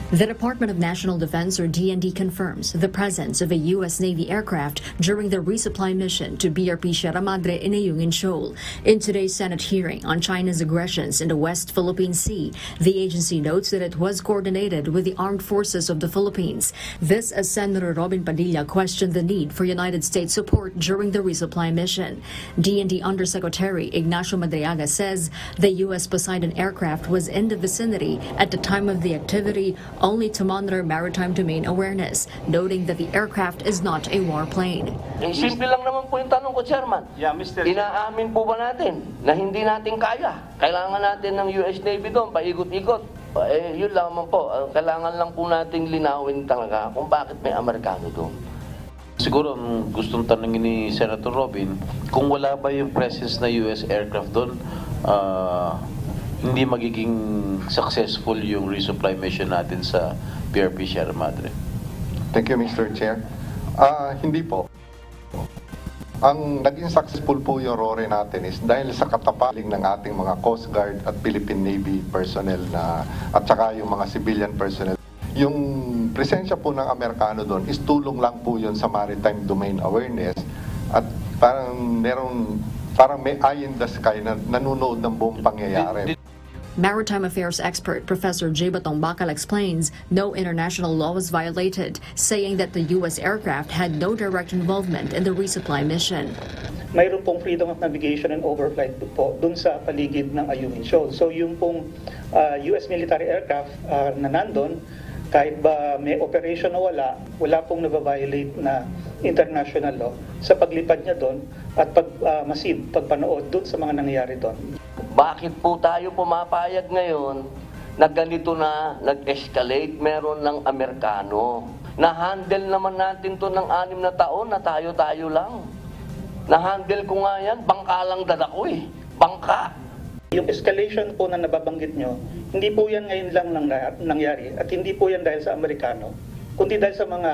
The Department of National Defense, or DND, confirms the presence of a U.S. Navy aircraft during the resupply mission to BRP Sierra Madre in Ayungin Shoal. In today's Senate hearing on China's aggressions in the West Philippine Sea, the agency notes that it was coordinated with the armed forces of the Philippines. This as Senator Robin Padilla questioned the need for United States support during the resupply mission. DND Undersecretary Ignacio Madriaga says the U.S. Poseidon aircraft was in the vicinity at the time of the activity only to monitor maritime domain awareness, noting that the aircraft is not a warplane. Simple lang naman po yung tanong ko, Chairman. Yeah, Mr. Inaamin po ba natin na hindi natin kaya? Kailangan natin ng US Navy doon, paikot-ikot. Yun lamang po. Kailangan lang po nating linawin talaga kung bakit may Amerikano doon. Siguro ang gustong tanongin ni Senator Robin, kung wala ba yung presence na US aircraft doon, hindi magiging successful yung resupply mission natin sa BRP Sierra Madre. Thank you, Mr. Chair. Hindi po. Ang naging successful po yung RORE natin is dahil sa katapaling ng ating mga Coast Guard at Philippine Navy personnel at saka yung mga civilian personnel. Yung presensya po ng Amerikano doon is tulong lang po yun sa maritime domain awareness at parang may eye in the sky na nanonood ng buong pangyayari. Maritime Affairs expert Professor J. Batong Bakal explains no international law was violated, saying that the U.S. aircraft had no direct involvement in the resupply mission. Mayroon pong freedom of navigation and overflight po dun sa paligid ng Ayungin Shoal. So yung pong U.S. military aircraft na nandun, kahit ba may operation o wala pong nababiolate na international law sa paglipad niya doon at pagpanood doon sa mga nangyayari doon. Bakit po tayo pumapayag ngayon na ganito na nag-escalate meron ng Amerikano? Na-handle naman natin to ng 6 na taon na tayo-tayo lang. Na-handle ko nga yan, bangka lang dala ko eh. Bangka. Yung escalation po na nababanggit nyo, hindi po yan ngayon lang nangyari at hindi po yan dahil sa Amerikano, kundi dahil sa mga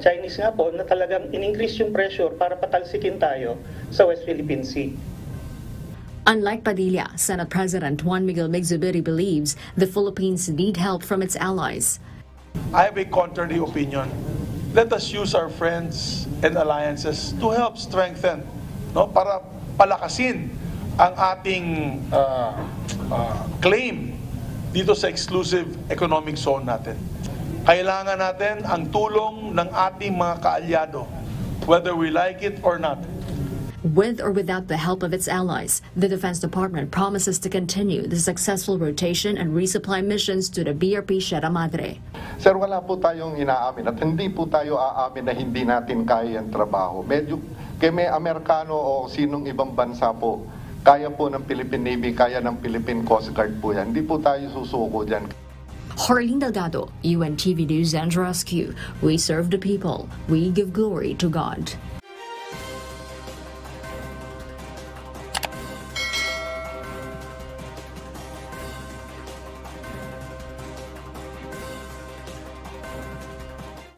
Chinese nga po na talagang in-increase yung pressure para patalsikin tayo sa West Philippine Sea. Unlike Padilla, Senate President Juan Miguel Migzubiri believes the Philippines need help from its allies. I have a contrary opinion. Let us use our friends and alliances to help strengthen, para palakasin ang ating claim dito sa exclusive economic zone natin. Kailangan natin ang tulong ng ating mga kaalyado, whether we like it or not. With or without the help of its allies, the Defense Department promises to continue the successful rotation and resupply missions to the BRP Sierra Madre. Sir, wala po tayong inaamin at hindi po tayo aamin na hindi natin kaya ang trabaho. Medyo kay may Amerikano o sinong ibang bansa po, kaya po ng Philippine Navy, kaya ng Philippine Coast Guard po yan. Hindi po tayo susuko dyan. Harleen Delgado, UNTV News and Rescue. We serve the people. We give glory to God.